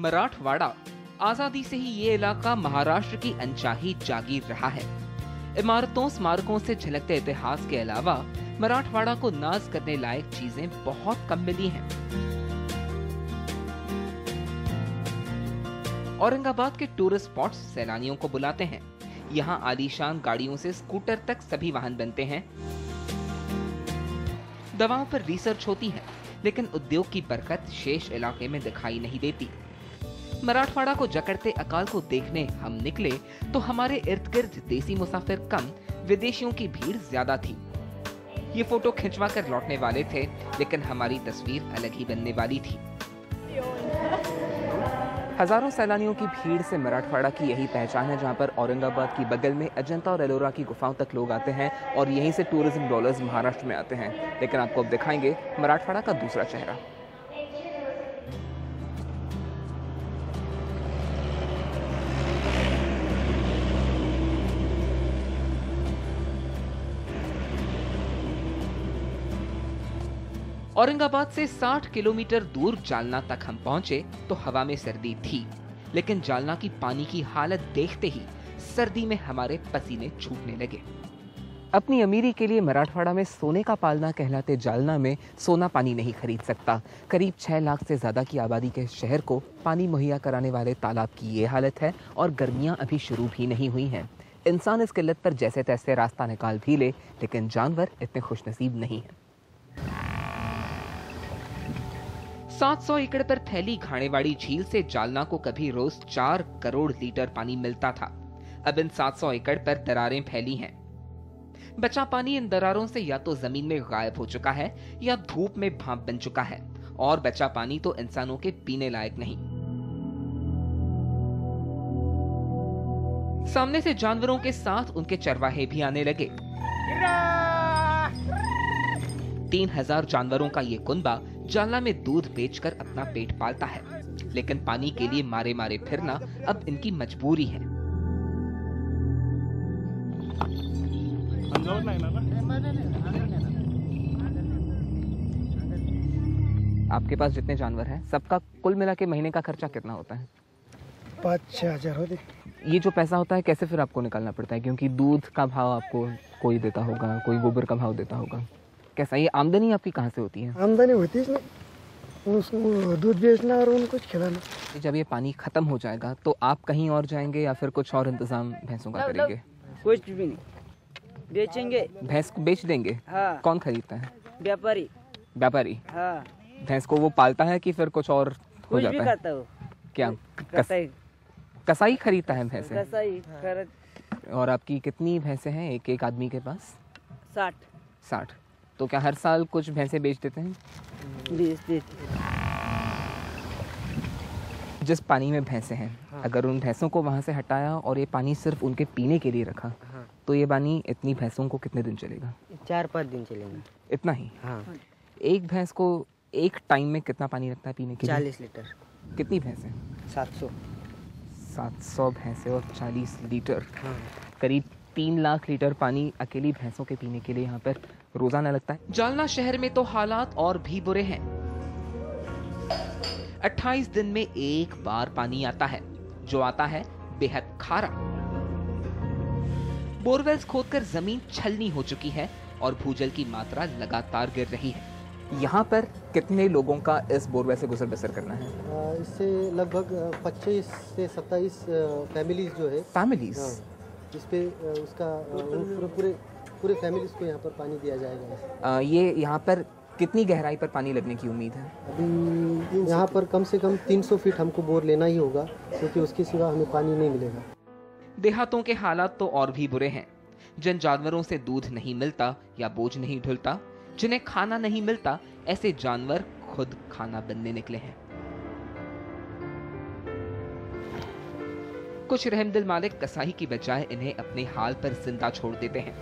मराठवाड़ा आजादी से ही ये इलाका महाराष्ट्र की अनचाही जागीर रहा है। इमारतों स्मारकों से झलकते इतिहास के अलावा मराठवाड़ा को नाज करने लायक चीजें बहुत कम मिली हैं। औरंगाबाद के टूरिस्ट स्पॉट्स सैलानियों को बुलाते हैं। यहाँ आलीशान गाड़ियों से स्कूटर तक सभी वाहन बनते हैं। दवाओं पर रिसर्च होती है, लेकिन उद्योग की बरकत शेष इलाके में दिखाई नहीं देती। मराठवाड़ा को जकड़ते अकाल को देखने हम निकले तो हमारे इर्द गिर्द देसी मुसाफिर कम, विदेशियों की भीड़ ज्यादा थी। ये फोटो खिंचवा कर लौटने वाले थे, लेकिन हमारी तस्वीर अलग ही बनने वाली थी। हजारों सैलानियों की भीड़ से मराठवाड़ा की यही पहचान है, जहां पर औरंगाबाद की बगल में अजंता और एलोरा की गुफाओं तक लोग आते हैं और यहीं से टूरिज्म डॉलर्स महाराष्ट्र में आते हैं। लेकिन आपको अब दिखाएंगे मराठवाड़ा का दूसरा चेहरा। औरंगाबाद से 60 किलोमीटर दूर जालना तक हम पहुंचे तो हवा में सर्दी थी, लेकिन जालना की पानी की हालत देखते ही सर्दी में हमारे पसीने छूटने लगे। अपनी अमीरी के लिए मराठवाड़ा में सोने का पालना कहलाते जालना में सोना पानी नहीं खरीद सकता। करीब 6 लाख से ज्यादा की आबादी के शहर को पानी मुहैया कराने वाले तालाब की ये हालत है और गर्मियां अभी शुरू भी नहीं हुई हैं। इंसान इस किल्लत पर जैसे तैसे रास्ता निकाल भी ले, लेकिन जानवर इतने खुशनसीब नहीं है। 700 एकड़ पर फैली घाणेवाड़ी झील से जालना को कभी रोज 4 करोड़ लीटर पानी मिलता था। अब इन 700 एकड़ पर दरारें फैली हैं। बचा पानी इन दरारों से या तो जमीन में गायब हो चुका है या धूप में भाप बन चुका है, और बचा पानी तो इंसानों के पीने लायक नहीं। सामने से जानवरों के साथ उनके चरवाहे भी आने लगे। 3000 जानवरों का ये कुनबा जालना में दूध बेचकर अपना पेट पालता है, लेकिन पानी के लिए मारे मारे फिरना अब इनकी मजबूरी है। आपके पास जितने जानवर हैं, सबका कुल मिला के महीने का खर्चा कितना होता है? 5-6 हजार होते। ये जो पैसा होता है कैसे फिर आपको निकालना पड़ता है? क्योंकि दूध का भाव आपको कोई देता होगा, कोई गोबर का भाव देता होगा। कैसा ये आमदनी आपकी कहाँ से होती है? आमदनी होती है इसमें, उसको दूध बेचना और उनको खिलाना। जब ये पानी खत्म हो जाएगा तो आप कहीं और जाएंगे या फिर कुछ और इंतजाम भैंसों का करेंगे? कुछ भी नहीं, बेचेंगे। भैंस को बेच देंगे? हाँ। कौन खरीदता है? व्यापारी। व्यापारी? हाँ। भैंस को वो पालता है कि फिर कुछ और हो कुछ जाता भी है? करता हो। क्या कसाई खरीदता है भैंसे? कसाई और आपकी कितनी भैंसे हैं एक आदमी के पास? 60। तो क्या हर साल कुछ भैंसे बेच देते हैं? 20। जिस पानी में भैंसे हैं, हाँ। अगर उन भैंसों को वहां से हटाया और ये पानी सिर्फ उनके पीने के लिए रखा, हाँ। तो ये पानी इतनी भैंसों को कितने दिन चलेगा? 4-5 दिन चलेगा। इतना ही? हाँ। एक भैंस को एक टाइम में कितना पानी लगता है पीने के लिए? 40 लीटर। कितनी भैंसें? 700 भैंसें और 40 लीटर। हाँ। करीब 3 लाख लीटर पानी अकेली भैंसों के पीने के लिए यहाँ पर रोजाना लगता है। जालना शहर में तो हालात और भी बुरे हैं। 28 दिन में एक बार पानी आता है, जो आता है बेहद खारा। बोरवेल्स खोदकर जमीन छलनी हो चुकी है और भूजल की मात्रा लगातार गिर रही है। यहाँ पर कितने लोगों का इस बोरवेल से गुजर बसर करना है? इससे लगभग 25 से 27 फैमिलीज जो है। फैमिलीज? इस पे उसका पूरे फैमिलीज को यहाँ पर पानी दिया जाएगा। ये यहाँ पर कितनी गहराई पर पानी लगने की उम्मीद है? अभी यहाँ पर कम से कम 300 फीट हमको बोर लेना ही होगा, क्योंकि उसके सिवा हमें पानी नहीं मिलेगा। देहातों के हालात तो और भी बुरे हैं। जिन जानवरों से दूध नहीं मिलता या बोझ नहीं ढुलता, जिन्हें खाना नहीं मिलता, ऐसे जानवर खुद खाना बनने निकले हैं। कुछ रहमदिल मालिक कसाई की बजाय इन्हें अपने हाल पर जिंदा छोड़ देते हैं।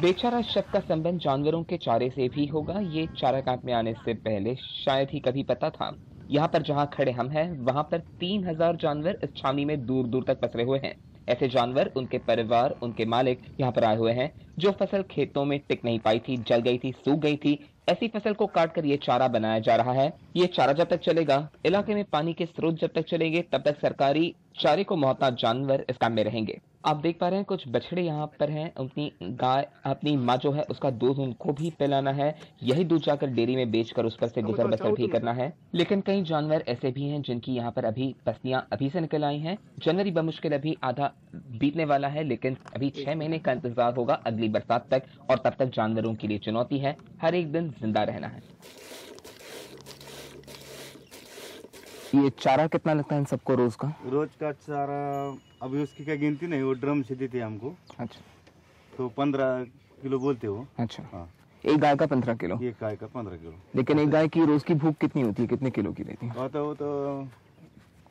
बेचारा शख्स का संबंध जानवरों के चारे से भी होगा, ये चारा कैंप में आने से पहले शायद ही कभी पता था। यहाँ पर जहाँ खड़े हम हैं, वहाँ पर 3000 जानवर इस छावनी में दूर दूर तक पसरे हुए हैं। ऐसे जानवर, उनके परिवार, उनके मालिक यहाँ पर आए हुए हैं। जो फसल खेतों में टिक नहीं पाई थी, जल गई थी, सूख गई थी, ऐसी फसल को काट कर ये चारा बनाया जा रहा है। ये चारा जब तक चलेगा, इलाके में पानी के स्रोत जब तक चलेंगे, तब तक सरकारी चारे को मोहताज जानवर इस काम में रहेंगे। आप देख पा रहे हैं कुछ बछड़े यहाँ पर हैं, अपनी गाय, अपनी माँ जो है उसका दूध उनको भी पिलाना है। यही दूध जाकर डेयरी में बेचकर उस पर से गुजर बसर भी करना है। लेकिन कई जानवर ऐसे भी हैं जिनकी यहाँ पर अभी पसलियां अभी से निकल आई हैं। जनवरी बमुश्किल अभी आधा बीतने वाला है, लेकिन अभी 6 महीने का इंतजार होगा अगली बरसात तक, और तब तक जानवरों के लिए चुनौती है हर एक दिन जिंदा रहना है। ये चारा कितना लगता है इन सबको रोज का? रोज का चारा अभी उसकी क्या गिनती नहीं, वो ड्रम से देते हमको। अच्छा, तो 15 किलो बोलते हो। अच्छा, हाँ। एक गाय का 15 किलो? एक गाय का 15 किलो। लेकिन एक गाय की रोज की भूख कितनी होती है, कितने किलो की रहती है?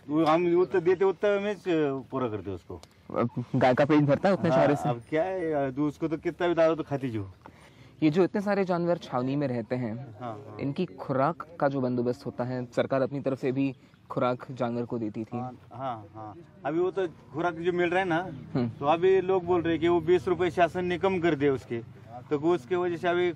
वो हम उतना देते उतना में पूरा करते उसको। गाय का पेट भरता है उतने चारे से? अब क्या है, उसको तो कितना भी डालो तो खाती जो। ये जो इतने सारे जानवर छावनी में रहते हैं, हाँ। इनकी खुराक का जो बंदोबस्त होता है, सरकार अपनी तरफ से भी खुराक जानवर को देती थी। हाँ। अभी वो तो खुराक जो मिल रहा है ना, तो अभी लोग बोल रहे हैं कि वो 20 रुपए शासन ने कम कर दे उसके, तो उसके वजह से अभी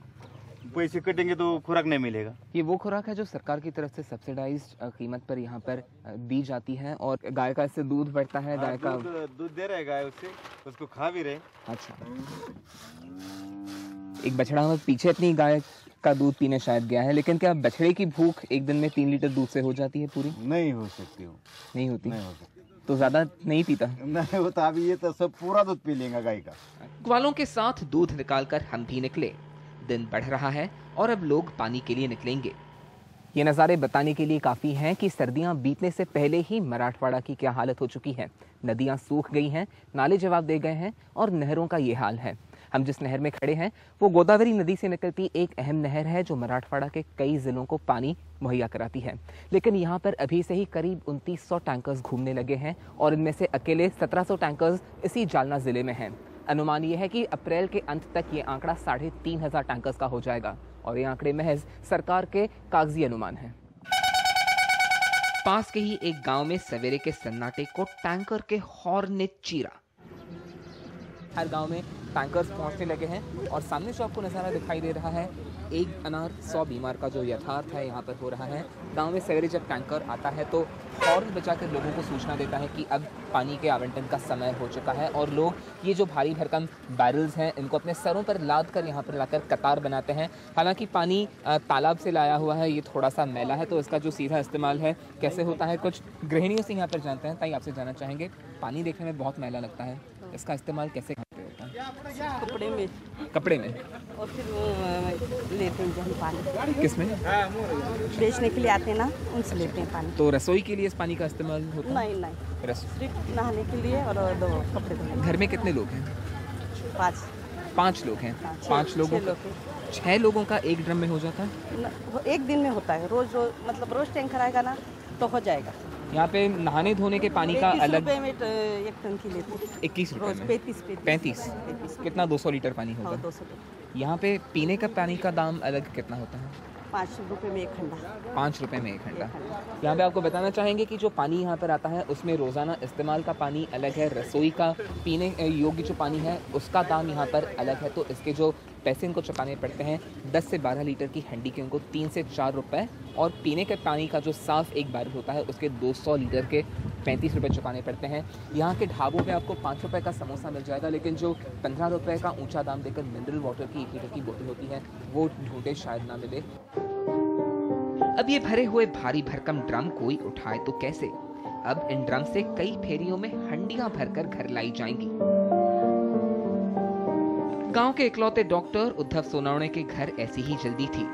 पैसे कटेंगे तो खुराक नहीं मिलेगा। ये वो खुराक है जो सरकार की तरफ से सब्सिडाइज्ड कीमत पर यहाँ पर दी जाती है, और गाय का इससे दूध बढ़ता है। गाय का दूध दे रहा है गाय, उससे उसको खा भी रहे। अच्छा, एक बछड़ा में पीछे अपनी गाय का दूध पीने शायद गया है, लेकिन क्या बछड़े की भूख एक दिन में 3 लीटर दूध से हो जाती है पूरी? नहीं हो सकती हो, नहीं होती, तो ज्यादा नहीं पीता? नहीं होता। अभी ये तो सब पूरा दूध पी लेगा गाय का। ग्वालों के साथ दूध निकालकर हम भी निकले। दिन बढ़ रहा है और अब लोग पानी के लिए निकलेंगे। ये नज़ारे बताने के लिए काफ़ी हैं कि सर्दियां बीतने से पहले ही मराठवाड़ा की क्या हालत हो चुकी है। नदियां सूख गई हैं, नाले जवाब दे गए हैं, और नहरों का ये हाल है। हम जिस नहर में खड़े हैं वो गोदावरी नदी से निकलती एक अहम नहर है जो मराठवाड़ा के कई जिलों को पानी मुहैया कराती है। लेकिन यहाँ पर अभी से ही करीब 2900 टैंकर्स घूमने लगे हैं, और इनमें से अकेले 1700 टैंकर्स इसी जालना जिले में हैं। अनुमान ये है कि अप्रैल के अंत तक ये आंकड़ा 3500 टैंकर्स का हो जाएगा, और ये आंकड़े महज सरकार के कागजी अनुमान हैं। पास के ही एक गांव में सवेरे के सन्नाटे को टैंकर के हॉर्न ने चीरा। हर गांव में टैंकर्स पहुंचने लगे हैं, और सामने जो आपको नज़ारा दिखाई दे रहा है, एक अनार 100 बीमार का जो यथार्थ है यहाँ पर हो रहा है। गांव में सवेरे जब टैंकर आता है तो हॉर्न बजाकर लोगों को सूचना देता है कि अब पानी के आवंटन का समय हो चुका है, और लोग ये जो भारी भरकम बैरल्स हैं इनको अपने सरों पर लाद कर यहाँ पर लाकर कतार बनाते हैं। हालांकि पानी तालाब से लाया हुआ है, ये थोड़ा सा मैला है, तो इसका जो सीधा इस्तेमाल है कैसे होता है कुछ गृहिणियों से यहाँ पर जानते हैं। ताई आपसे जानना चाहेंगे, पानी देखने में बहुत मैला लगता है, इसका इस्तेमाल कैसे करते होता है? कपड़े में और फिर वो लेते हैं जब पानी। किसमें? बेचने के लिए आते हैं ना, उनसे लेते हैं पानी। तो रसोई के लिए इस पानी का इस्तेमाल होता है? नहीं, सिर्फ नहाने के लिए और 2 कपड़े धोने। घर में कितने लोग हैं? 5 लोग हैं। 5 लोगों 6 लोगों का एक ड्रम में हो जाता है? एक दिन में होता है। रोज मतलब रोज टैंकर आएगा ना तो हो जाएगा। यहाँ पे नहाने धोने के पानी का अलग? 21 रुपए में 1 टन की लेते हैं। 21 रुपए में? 35। कितना? 200 लीटर पानी होगा? 200। यहाँ पे पीने का पानी का दाम अलग कितना होता है? 5 रुपए में 1 घंटा। 5 रुपए में 1 घंटा। यहाँ पे आपको बताना चाहेंगे कि जो पानी यहाँ पर आता है उसमें रोज़ाना इस्तेमाल का पानी अलग है, रसोई का पीने योग्य जो पानी है उसका दाम यहाँ पर अलग है। तो इसके जो पैसे इनको चुकाने पड़ते हैं, 10 से 12 लीटर की हंडी के उनको 3 से 4 रुपए, और पीने के पानी का जो साफ़ एक बैरल होता है उसके 200 लीटर के 35 रुपये चुकाने पड़ते हैं। यहाँ के ढाबों पे आपको 5 रुपये का समोसा मिल जाएगा, लेकिन जो 15 रुपये का ऊंचा दाम देकर मिनरल वाटर की 1 लीटर की बोतल होती है वो ढूंढे शायद ना मिले। अब ये भरे हुए भारी भरकम ड्रम कोई उठाए तो कैसे? अब इन ड्रम से कई फेरियों में हंडियां भरकर घर लाई जाएंगी। गांव के इकलौते डॉक्टर उद्धव सोनवणे के घर ऐसी ही जल्दी थी।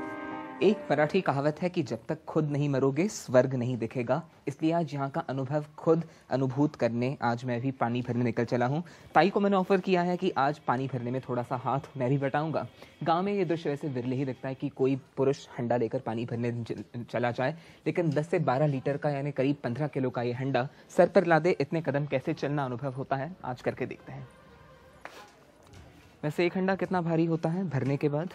एक मराठी कहावत है कि जब तक खुद नहीं मरोगे स्वर्ग नहीं दिखेगा, इसलिए आज यहाँ का अनुभव खुद अनुभूत करने आज मैं भी पानी भरने निकल चला हूँ। ताई को मैंने ऑफर किया है कि आज पानी भरने में थोड़ा सा हाथ मैं भी बटाऊंगा। गांव में ये दृश्य वैसे विरले ही दिखता है कि कोई पुरुष हंडा लेकर पानी भरने चला जाए, लेकिन 10 से 12 लीटर का यानी करीब 15 किलो का ये हंडा सर पर लादे इतने कदम कैसे चलना अनुभव होता है, आज करके देखते हैं। वैसे एक हंडा कितना भारी होता है भरने के बाद?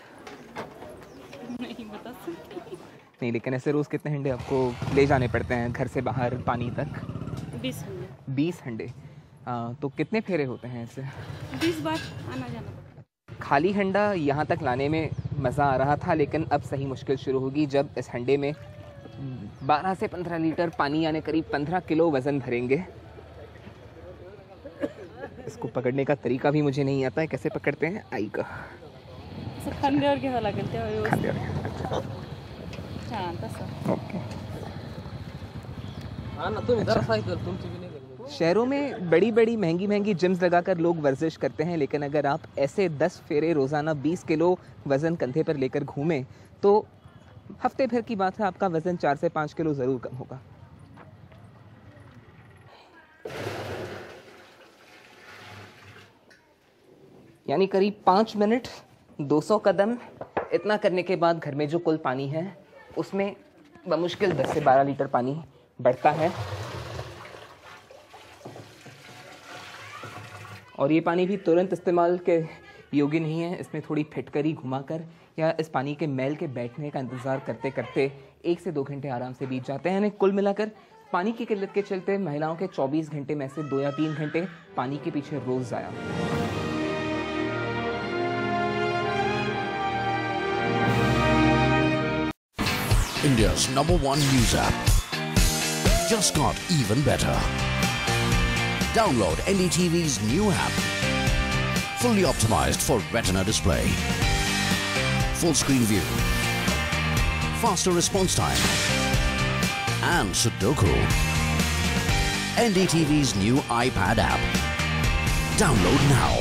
नहीं बता सकती। नहीं, लेकिन ऐसे रोज कितने हंडे आपको ले जाने पड़ते हैं घर से बाहर पानी तक? 20 हंडे। तो कितने फेरे होते हैं ऐसे? 20 बार आना जाना। खाली हंडा यहाँ तक लाने में मज़ा आ रहा था, लेकिन अब सही मुश्किल शुरू होगी जब इस हंडे में 12 से 15 लीटर पानी यानी करीब 15 किलो वज़न भरेंगे। इसको पकड़ने का तरीका भी मुझे नहीं आता है, कैसे पकड़ते हैं आई का खांद्यावर घ्यावं लागेल तेव्हा व्यवस्थित खांद्यावर। छान तसं ओके। शहरों में बड़ी बड़ी महंगी महंगी जिम्स लगाकर लोग वर्जिश करते हैं, लेकिन अगर आप ऐसे 10 फेरे रोज़ाना 20 किलो वज़न कंधे पर लेकर घूमें तो हफ्ते भर की बात है, आपका वज़न 4 से 5 किलो ज़रूर कम होगा। यानी करीब 5 मिनट 200 कदम, इतना करने के बाद घर में जो कुल पानी है उसमें बमुश्किल 10 से 12 लीटर पानी बढ़ता है। और ये पानी भी तुरंत इस्तेमाल के योग्य नहीं है, इसमें थोड़ी फिटकरी घुमाकर या इस पानी के मैल के बैठने का इंतज़ार करते करते 1 से 2 घंटे आराम से बीत जाते हैं। यानी कुल मिलाकर पानी की किल्लत के चलते महिलाओं के 24 घंटे में से 2 या 3 घंटे पानी के पीछे रोज़ ज़ाया। India's #1 news app just got even better. Download NDTV's new app. Fully optimized for retina display. Full screen view. Faster response time. And Sudoku. NDTV's new iPad app. Download now.